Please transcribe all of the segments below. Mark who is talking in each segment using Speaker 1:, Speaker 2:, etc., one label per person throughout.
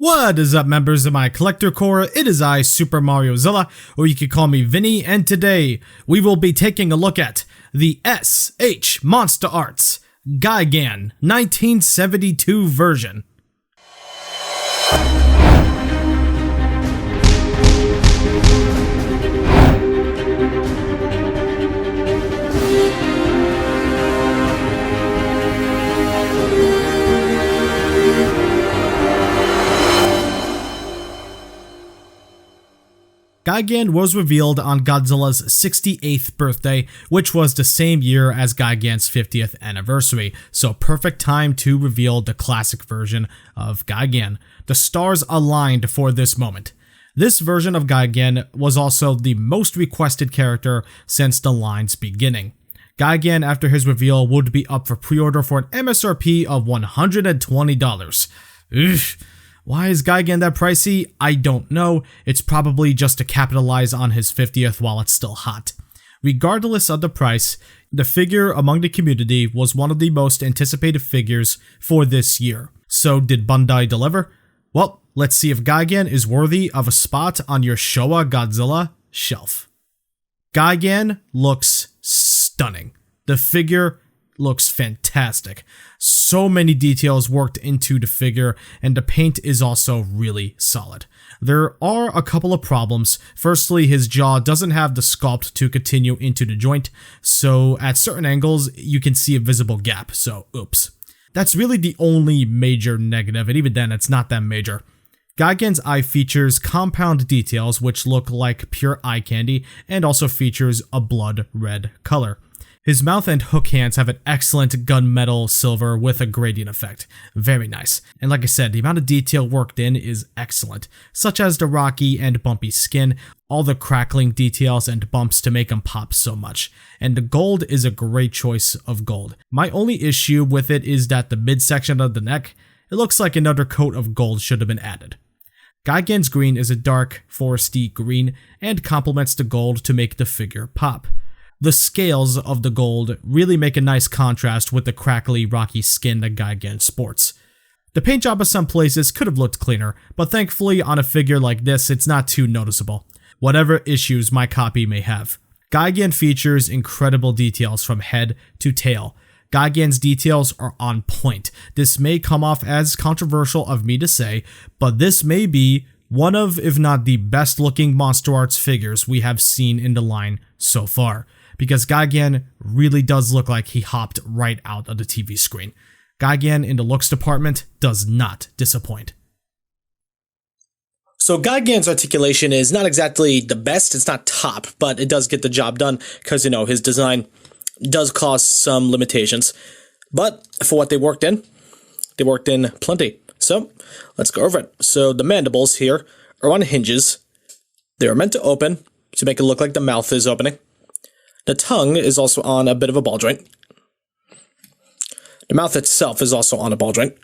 Speaker 1: What is up, members of my collector corps? It is I, Super Mario Zilla, or you could call me Vinny, and today we will be taking a look at the S.H.MonsterArts Gigan 1972 version. Gigan was revealed on Godzilla's 68th birthday, which was the same year as Gigan's 50th anniversary, so perfect time to reveal the classic version of Gigan. The stars aligned for this moment. This version of Gigan was also the most requested character since the line's beginning. Gigan, after his reveal, would be up for pre-order for an MSRP of $120. Ugh. Why is Gigan that pricey? I don't know. It's probably just to capitalize on his 50th while it's still hot. Regardless of the price, the figure among the community was one of the most anticipated figures for this year. So did Bandai deliver? Well, let's see if Gigan is worthy of a spot on your Showa Godzilla shelf. Gigan looks stunning. The figure looks fantastic. So many details worked into the figure, and the paint is also really solid. There are a couple of problems. Firstly, his jaw doesn't have the sculpt to continue into the joint, so at certain angles you can see a visible gap, so oops. That's really the only major negative, and even then it's not that major. Gigan's eye features compound details which look like pure eye candy, and also features a blood red color. His mouth and hook hands have an excellent gunmetal silver with a gradient effect. Very nice. And like I said, the amount of detail worked in is excellent, such as the rocky and bumpy skin, all the crackling details and bumps to make him pop so much. And the gold is a great choice of gold. My only issue with it is that the midsection of the neck, it looks like another coat of gold should have been added. Gigan's green is a dark, foresty green and complements the gold to make the figure pop. The scales of the gold really make a nice contrast with the crackly, rocky skin that Gigan sports. The paint job of some places could have looked cleaner, but thankfully on a figure like this it's not too noticeable, whatever issues my copy may have. Gigan features incredible details from head to tail. Gigan's details are on point. This may come off as controversial of me to say, but this may be one of, if not the best looking MonsterArts figures we have seen in the line so far. Because Gigan really does look like he hopped right out of the TV screen. Gigan in the looks department does not disappoint.
Speaker 2: So Gigan's articulation is not exactly the best, it's not top, but it does get the job done because, his design does cause some limitations. But for what they worked in plenty. So let's go over it. So the mandibles here are on hinges. They are meant to open to make it look like the mouth is opening. The tongue is also on a bit of a ball joint. The mouth itself is also on a ball joint.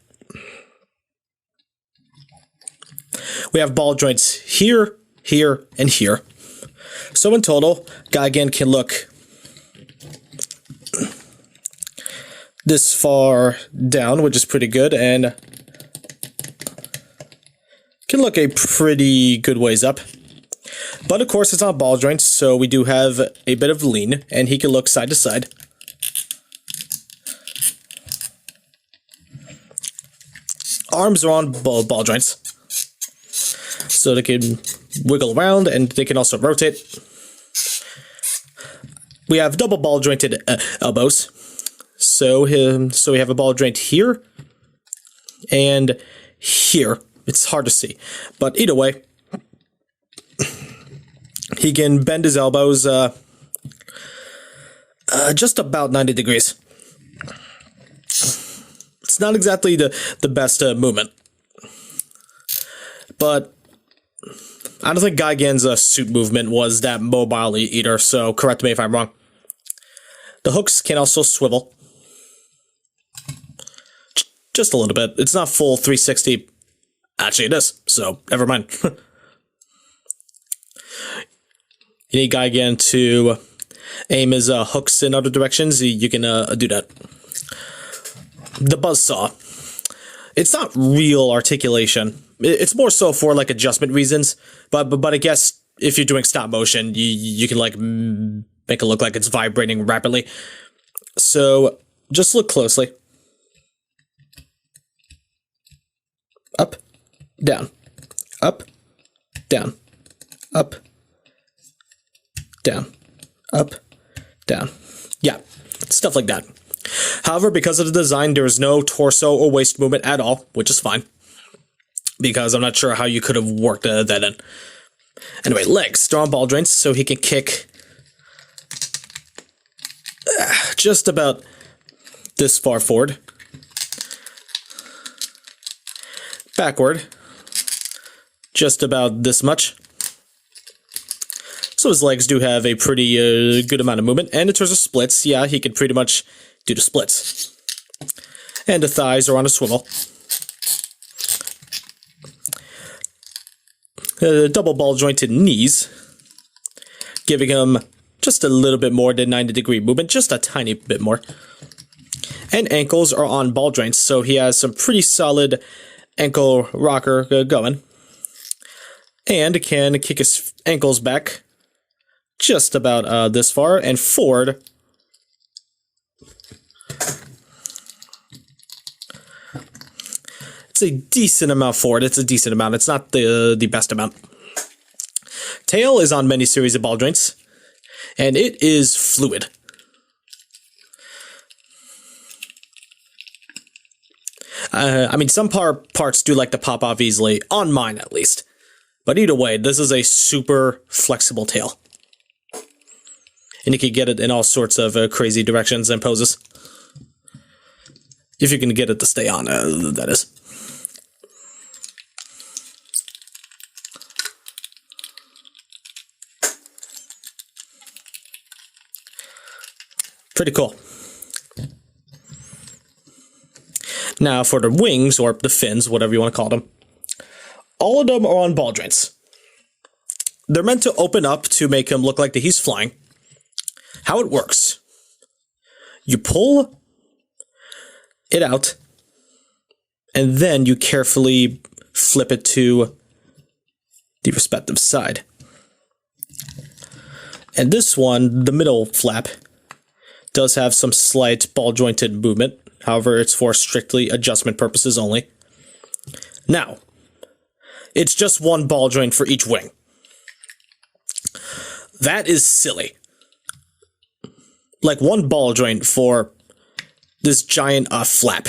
Speaker 2: We have ball joints here, here, and here. So in total, Gigan can look this far down, which is pretty good, and can look a pretty good ways up. But of course it's on ball joints, so we do have a bit of lean, and he can look side to side. Arms are on ball joints, so they can wiggle around, and they can also rotate. We have double ball jointed elbows, so we have a ball joint here, and here. It's hard to see, but either way, he can bend his elbows just about 90 degrees. It's not exactly the best movement. But I don't think Gigan's suit movement was that mobile either, so correct me if I'm wrong. The hooks can also swivel. Just a little bit. It's not full 360. Actually, it is, so never mind. You need Gigan to aim his hooks in other directions. You can do that. The buzzsaw. It's not real articulation, It's more so for like adjustment reasons, but I guess if you're doing stop motion, you can like make it look like it's vibrating rapidly. So just look closely. Up, down, up, down, up, down, up, down. Yeah, stuff like that. However, because of the design, there is no torso or waist movement at all, which is fine, because I'm not sure how you could have worked that in. Anyway, legs. They're on ball joints, so he can kick just about this far forward. Backward. Just about this much. So his legs do have a pretty good amount of movement. And in terms of splits, yeah, he can pretty much do the splits. And the thighs are on a swivel. Double ball jointed knees, giving him just a little bit more than 90-degree movement, just a tiny bit more. And ankles are on ball joints, so he has some pretty solid ankle rocker going. And can kick his ankles back just about this far and forward. It's a decent amount forward. It's a decent amount. It's not the best amount. Tail is on many series of ball joints, and it is fluid. I mean, some parts do like to pop off easily, on mine at least. But either way, this is a super flexible tail. And you can get it in all sorts of crazy directions and poses. If you can get it to stay on, that is. Pretty cool. Now for the wings, or the fins, whatever you want to call them, all of them are on ball joints. They're meant to open up to make him look like that he's flying. How it works: you pull it out, and then you carefully flip it to the respective side. And this one, the middle flap, does have some slight ball jointed movement. However, it's for strictly adjustment purposes only. Now, it's just one ball joint for each wing. That is silly. Like one ball joint for this giant flap.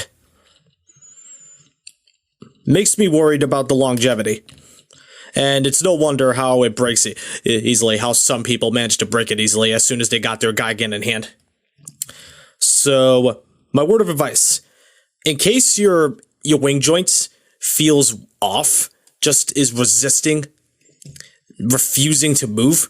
Speaker 2: Makes me worried about the longevity. And it's no wonder how it breaks easily, how some people manage to break it easily as soon as they got their Gigan in hand. So, my word of advice, in case your wing joint feels off, just is resisting, refusing to move,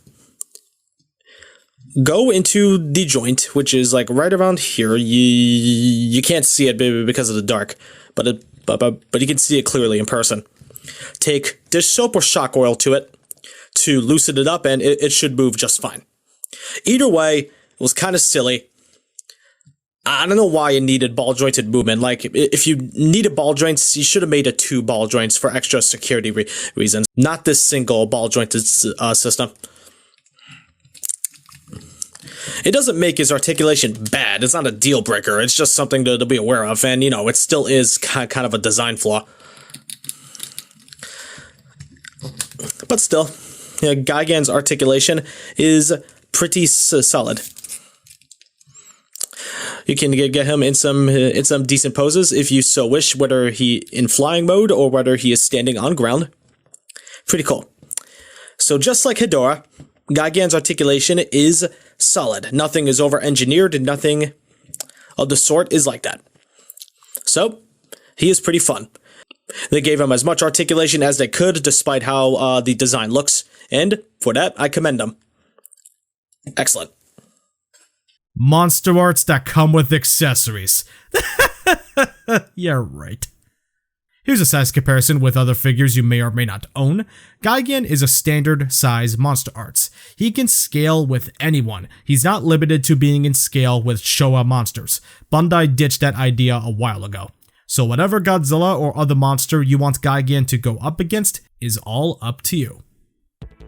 Speaker 2: go into the joint, which is like right around here. You can't see it because of the dark, but you can see it clearly in person. Take dish soap or shock oil to it to loosen it up, and it should move just fine. Either way, it was kind of silly. I don't know why you needed ball jointed movement. Like, if you needed ball joints, you should have made it 2 ball joints for extra security reasons, not this single ball jointed system. It doesn't make his articulation bad. It's not a deal breaker. It's just something to be aware of, and you know, it still is kind of a design flaw. But still, Gigan's articulation is pretty solid. You can get him in some decent poses if you so wish, whether he in flying mode or whether he is standing on ground. Pretty cool. So just like Hedorah, Gigan's articulation is solid. Nothing is over-engineered, and nothing of the sort is like that. So, he is pretty fun. They gave him as much articulation as they could, despite how the design looks, and for that, I commend them. Excellent.
Speaker 1: Monster arts that come with accessories. Yeah, right. Here's a size comparison with other figures you may or may not own. Gigan is a standard size monster arts. He can scale with anyone. He's not limited to being in scale with Showa monsters. Bandai ditched that idea a while ago. So whatever Godzilla or other monster you want Gigan to go up against is all up to you.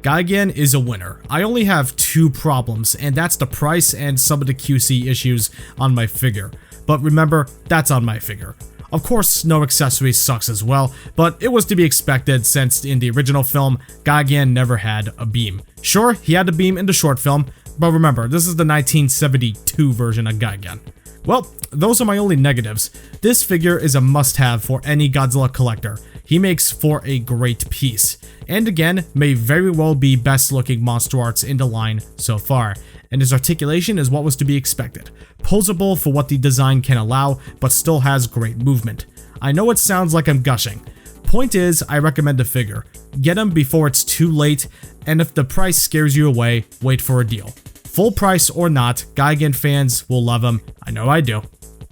Speaker 1: Gigan is a winner. I only have 2 problems, and that's the price and some of the QC issues on my figure. But remember, that's on my figure. Of course, no accessories sucks as well, but it was to be expected since in the original film, Gigan never had a beam. Sure, he had a beam in the short film, but remember, this is the 1972 version of Gigan. Well, those are my only negatives. This figure is a must-have for any Godzilla collector. He makes for a great piece, and again, may very well be best looking MonsterArts in the line so far, and his articulation is what was to be expected. Posable for what the design can allow, but still has great movement. I know it sounds like I'm gushing. Point is, I recommend the figure. Get him before it's too late, and if the price scares you away, wait for a deal. Full price or not, Gigan fans will love him. I know I do.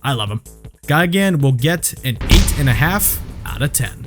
Speaker 1: I love him. Gigan will get an 8.5 out of 10.